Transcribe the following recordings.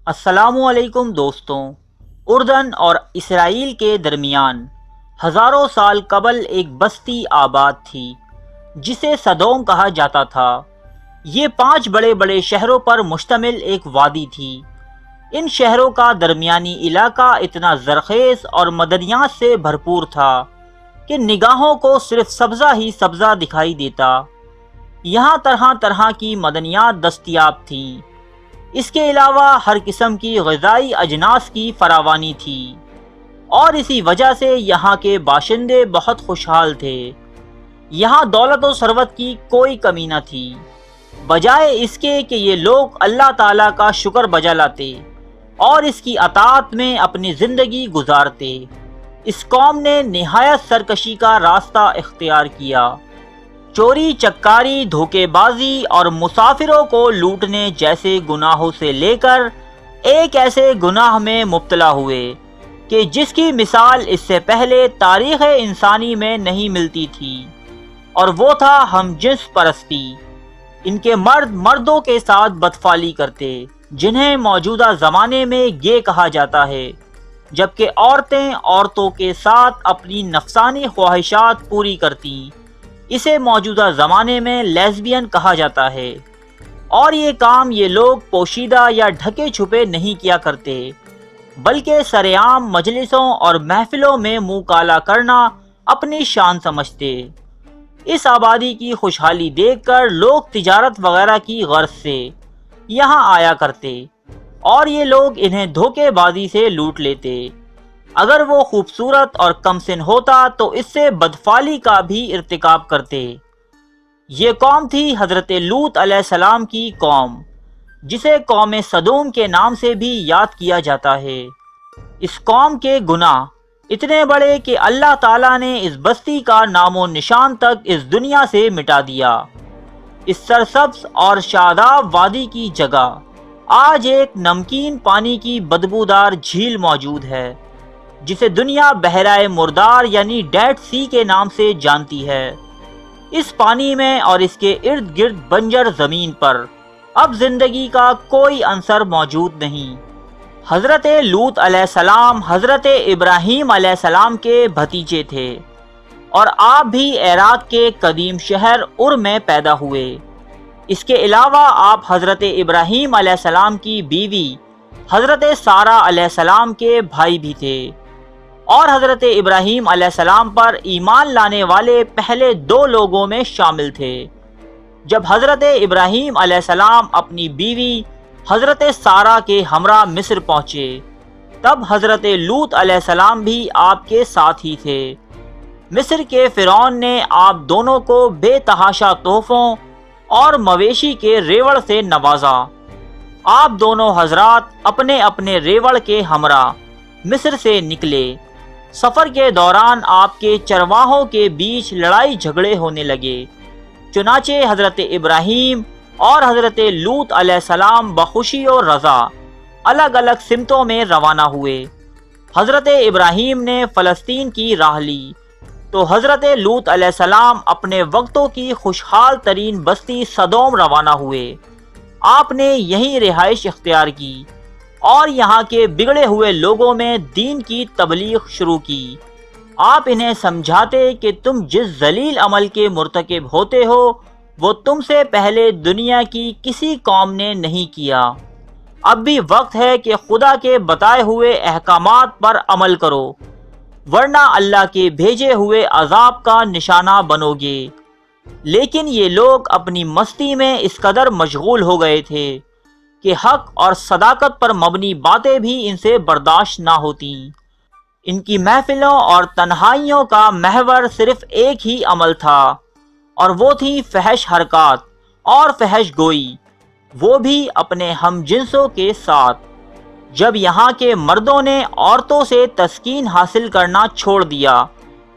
السلام علیکم دوستوں۔ اردن اور اسرائیل کے درمیان ہزاروں سال قبل ایک بستی آباد تھی جسے سدوم کہا جاتا تھا۔ یہ 5 بڑے بڑے شہروں پر مشتمل ایک وادی تھی۔ ان شہروں کا درمیانی علاقہ اتنا زرخیز اور معدنیات سے بھرپور تھا کہ نگاہوں کو صرف سبزہ ہی سبزہ دکھائی دیتا۔ یہاں طرح طرح کی معدنیات دستیاب تھیں۔ اس کے علاوہ ہر قسم کی غذائی اجناس کی فراوانی تھی، اور اسی وجہ سے یہاں کے باشندے بہت خوشحال تھے۔ یہاں دولت و ثروت کی کوئی کمی نہ تھی، بجائے اس کے کہ یہ لوگ اللہ تعالیٰ کا شکر بجا لاتے اور اس کی اطاعت میں اپنی زندگی گزارتے۔ اس قوم نے نہایت سرکشی کا راستہ اختیار کیا۔ چوری چکاری، دھوکے بازی اور مسافروں کو لوٹنے جیسے گناہوں سے لے کر ایک ایسے گناہ میں مبتلا ہوئے کہ جس کی مثال اس سے پہلے تاریخ انسانی میں نہیں ملتی تھی، اور وہ تھا ہم جنس پرستی۔ ان کے مرد مردوں کے ساتھ بدفعلی کرتے، جنہیں موجودہ زمانے میں گے کہا جاتا ہے، جبکہ عورتیں عورتوں کے ساتھ اپنی نفسانی خواہشات پوری کرتیں۔ اسے موجودہ زمانے میں لیزبین کہا جاتا ہے، اور یہ کام یہ لوگ پوشیدہ یا ڈھکے چھپے نہیں کیا کرتے، بلکہ سرعام مجلسوں اور محفلوں میں منہ کالا کرنا اپنی شان سمجھتے۔ اس آبادی کی خوشحالی دیکھ کر لوگ تجارت وغیرہ کی غرض سے یہاں آیا کرتے، اور یہ لوگ انہیں دھوکے بازی سے لوٹ لیتے۔ اگر وہ خوبصورت اور کم سن ہوتا تو اس سے بدفعلی کا بھی ارتکاب کرتے۔ یہ قوم تھی حضرت لوط علیہ السلام کی قوم، جسے قوم سدوم کے نام سے بھی یاد کیا جاتا ہے۔ اس قوم کے گناہ اتنے بڑے کہ اللہ تعالیٰ نے اس بستی کا نام و نشان تک اس دنیا سے مٹا دیا۔ اس سرسبز اور شاداب وادی کی جگہ آج ایک نمکین پانی کی بدبودار جھیل موجود ہے، جسے دنیا بحیرہ مردار یعنی ڈیڈ سی کے نام سے جانتی ہے۔ اس پانی میں اور اس کے ارد گرد بنجر زمین پر اب زندگی کا کوئی عنصر موجود نہیں۔ حضرت لوط علیہ السلام حضرت ابراہیم علیہ السلام کے بھتیجے تھے، اور آپ بھی عراق کے قدیم شہر ار میں پیدا ہوئے۔ اس کے علاوہ آپ حضرت ابراہیم علیہ السلام کی بیوی حضرت سارہ علیہ السلام کے بھائی بھی تھے، اور حضرت ابراہیم علیہ السلام پر ایمان لانے والے پہلے 2 لوگوں میں شامل تھے۔ جب حضرت ابراہیم علیہ السلام اپنی بیوی حضرت سارہ کے ہمراہ مصر پہنچے، تب حضرت لوط علیہ السلام بھی آپ کے ساتھ ہی تھے۔ مصر کے فرعون نے آپ دونوں کو بے تحاشا تحفوں اور مویشی کے ریوڑ سے نوازا۔ آپ دونوں حضرات اپنے اپنے ریوڑ کے ہمراہ مصر سے نکلے۔ سفر کے دوران آپ کے چرواہوں کے بیچ لڑائی جھگڑے ہونے لگے، چنانچہ حضرت ابراہیم اور حضرت لوط علیہ السلام بخوشی اور رضا الگ الگ سمتوں میں روانہ ہوئے۔ حضرت ابراہیم نے فلسطین کی راہ لی تو حضرت لوط علیہ السلام اپنے وقتوں کی خوشحال ترین بستی سدوم روانہ ہوئے۔ آپ نے یہیں رہائش اختیار کی اور یہاں کے بگڑے ہوئے لوگوں میں دین کی تبلیغ شروع کی۔ آپ انہیں سمجھاتے کہ تم جس ذلیل عمل کے مرتکب ہوتے ہو وہ تم سے پہلے دنیا کی کسی قوم نے نہیں کیا۔ اب بھی وقت ہے کہ خدا کے بتائے ہوئے احکامات پر عمل کرو، ورنہ اللہ کے بھیجے ہوئے عذاب کا نشانہ بنو گے۔ لیکن یہ لوگ اپنی مستی میں اس قدر مشغول ہو گئے تھے کہ حق اور صداقت پر مبنی باتیں بھی ان سے برداشت نہ ہوتیں۔ ان کی محفلوں اور تنہائیوں کا محور صرف ایک ہی عمل تھا، اور وہ تھی فحش حرکات اور فحش گوئی، وہ بھی اپنے ہم جنسوں کے ساتھ۔ جب یہاں کے مردوں نے عورتوں سے تسکین حاصل کرنا چھوڑ دیا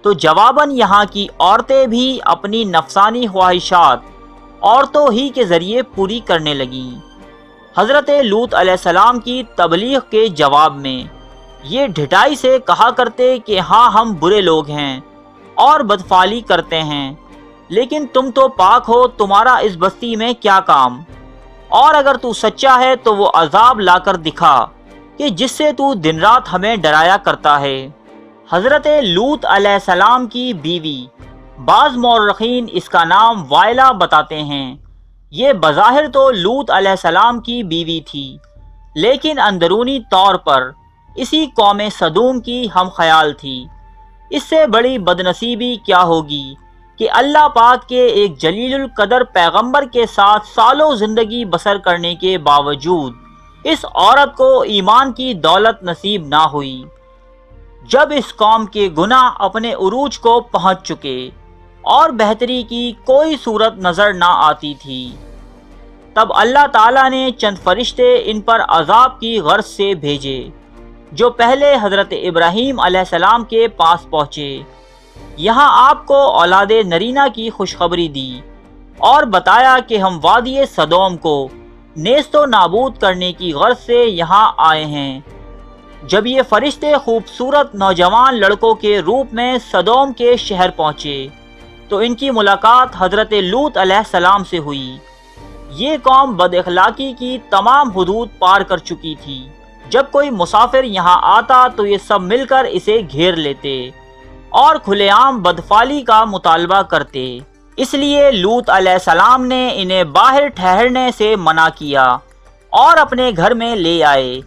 تو جواباً یہاں کی عورتیں بھی اپنی نفسانی خواہشات عورتوں ہی کے ذریعے پوری کرنے لگیں۔ حضرت لوط علیہ السلام کی تبلیغ کے جواب میں یہ ڈھٹائی سے کہا کرتے کہ ہاں ہم برے لوگ ہیں اور بدفعلی کرتے ہیں، لیکن تم تو پاک ہو، تمہارا اس بستی میں کیا کام؟ اور اگر تو سچا ہے تو وہ عذاب لا کر دکھا کہ جس سے تو دن رات ہمیں ڈرایا کرتا ہے۔ حضرت لوط علیہ السلام کی بیوی، بعض مورخین اس کا نام وائلہ بتاتے ہیں۔ یہ بظاہر تو لوط علیہ السلام کی بیوی تھی، لیکن اندرونی طور پر اسی قوم سدوم کی ہم خیال تھی۔ اس سے بڑی بدنصیبی کیا ہوگی کہ اللہ پاک کے ایک جلیل القدر پیغمبر کے ساتھ سالوں زندگی بسر کرنے کے باوجود اس عورت کو ایمان کی دولت نصیب نہ ہوئی۔ جب اس قوم کے گناہ اپنے عروج کو پہنچ چکے اور بہتری کی کوئی صورت نظر نہ آتی تھی، تب اللہ تعالیٰ نے چند فرشتے ان پر عذاب کی غرض سے بھیجے، جو پہلے حضرت ابراہیم علیہ السلام کے پاس پہنچے، یہاں آپ کو اولاد نرینہ کی خوشخبری دی اور بتایا کہ ہم وادی سدوم کو نیست و نابود کرنے کی غرض سے یہاں آئے ہیں۔ جب یہ فرشتے خوبصورت نوجوان لڑکوں کے روپ میں سدوم کے شہر پہنچے تو ان کی ملاقات حضرت لوط علیہ السلام سے ہوئی۔ یہ قوم بد اخلاقی کی تمام حدود پار کر چکی تھی۔ جب کوئی مسافر یہاں آتا تو یہ سب مل کر اسے گھیر لیتے اور کھلے عام بدفعلی کا مطالبہ کرتے۔ اس لیے لوط علیہ السلام نے انہیں باہر ٹھہرنے سے منع کیا اور اپنے گھر میں لے آئے،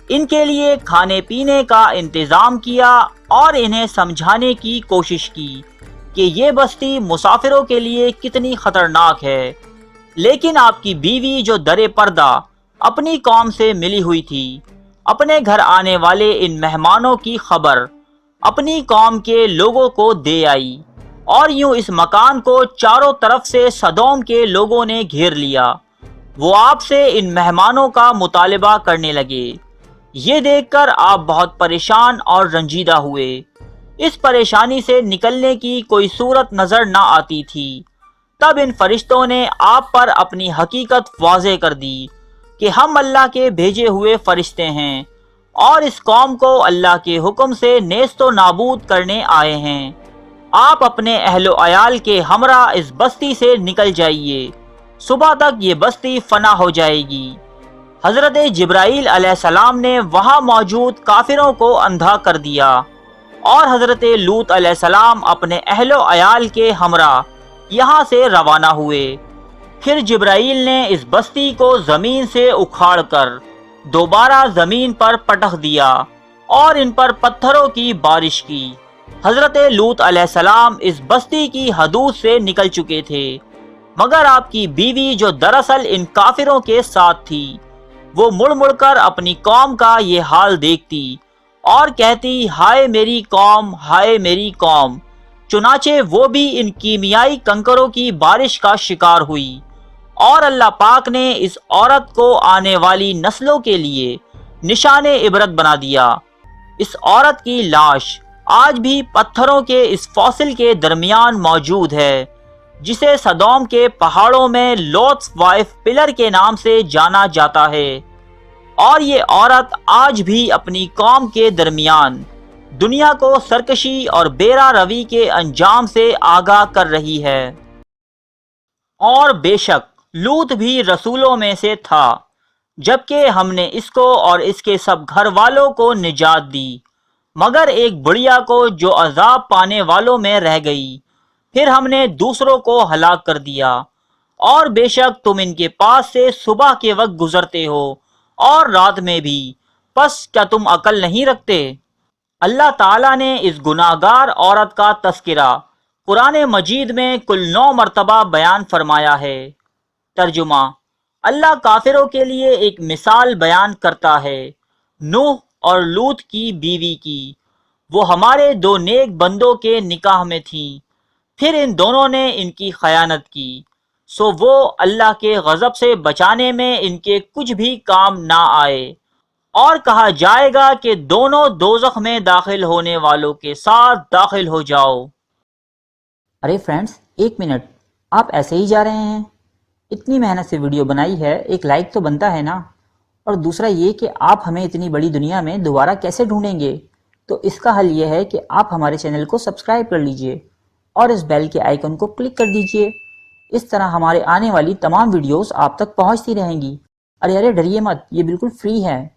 ان کے لیے کھانے پینے کا انتظام کیا اور انہیں سمجھانے کی کوشش کی کہ یہ بستی مسافروں کے لیے کتنی خطرناک ہے۔ لیکن آپ کی بیوی جو در پردہ اپنی قوم سے ملی ہوئی تھی، اپنے گھر آنے والے ان مہمانوں کی خبر اپنی قوم کے لوگوں کو دے آئی، اور یوں اس مکان کو چاروں طرف سے سدوم کے لوگوں نے گھیر لیا۔ وہ آپ سے ان مہمانوں کا مطالبہ کرنے لگے۔ یہ دیکھ کر آپ بہت پریشان اور رنجیدہ ہوئے۔ اس پریشانی سے نکلنے کی کوئی صورت نظر نہ آتی تھی۔ تب ان فرشتوں نے آپ پر اپنی حقیقت واضح کر دی کہ ہم اللہ کے بھیجے ہوئے فرشتے ہیں اور اس قوم کو اللہ کے حکم سے نیست و نابود کرنے آئے ہیں۔ آپ اپنے اہل و عیال کے ہمراہ اس بستی سے نکل جائیے، صبح تک یہ بستی فنا ہو جائے گی۔ حضرت جبرائیل علیہ السلام نے وہاں موجود کافروں کو اندھا کر دیا اور حضرت لوط علیہ السلام اپنے اہل و عیال کے ہمراہ یہاں سے روانہ ہوئے۔ پھر جبرائیل نے اس بستی کو زمین سے اکھاڑ کر دوبارہ زمین پر پٹخ دیا اور ان پر پتھروں کی بارش کی۔ حضرت لوط علیہ السلام اس بستی کی حدود سے نکل چکے تھے، مگر آپ کی بیوی جو دراصل ان کافروں کے ساتھ تھی، وہ مڑ مڑ کر اپنی قوم کا یہ حال دیکھتی اور کہتی، ہائے میری قوم، ہائے میری قوم۔ چنانچہ وہ بھی ان کیمیائی کنکروں کی بارش کا شکار ہوئی، اور اللہ پاک نے اس عورت کو آنے والی نسلوں کے لیے نشان عبرت بنا دیا۔ اس عورت کی لاش آج بھی پتھروں کے اس فوسل کے درمیان موجود ہے، جسے سدوم کے پہاڑوں میں لوطس وائف پلر کے نام سے جانا جاتا ہے، اور یہ عورت آج بھی اپنی قوم کے درمیان دنیا کو سرکشی اور بیرا روی کے انجام سے آگاہ کر رہی ہے۔ اور بے شک لوط بھی رسولوں میں سے تھا، جبکہ ہم نے اس کو اور اس کے سب گھر والوں کو نجات دی، مگر ایک بڑیا کو جو عذاب پانے والوں میں رہ گئی۔ پھر ہم نے دوسروں کو ہلاک کر دیا، اور بے شک تم ان کے پاس سے صبح کے وقت گزرتے ہو اور رات میں بھی، پس کیا تم عقل نہیں رکھتے؟ اللہ تعالیٰ نے اس گناہگار عورت کا تذکرہ قرآن مجید میں کل 9 مرتبہ بیان فرمایا ہے۔ ترجمہ: اللہ کافروں کے لیے ایک مثال بیان کرتا ہے نوح اور لوط کی بیوی کی۔ وہ ہمارے 2 نیک بندوں کے نکاح میں تھیں، پھر ان دونوں نے ان کی خیانت کی، سو وہ اللہ کے غضب سے بچانے میں ان کے کچھ بھی کام نہ آئے، اور کہا جائے گا کہ دونوں دوزخ میں داخل ہونے والوں کے ساتھ داخل ہو جاؤ۔ ارے فرینڈز، 1 منٹ، آپ ایسے ہی جا رہے ہیں؟ اتنی محنت سے ویڈیو بنائی ہے، ایک لائک تو بنتا ہے نا؟ اور دوسرا یہ کہ آپ ہمیں اتنی بڑی دنیا میں دوبارہ کیسے ڈھونڈیں گے؟ تو اس کا حل یہ ہے کہ آپ ہمارے چینل کو سبسکرائب کر لیجئے اور اس بیل کے آئیکن کو کلک کر دیجئے اس طرح ہمارے آنے والی تمام ویڈیوز آپ تک پہنچتی رہیں گی۔ ارے ڈریے مت، یہ بالکل فری ہے۔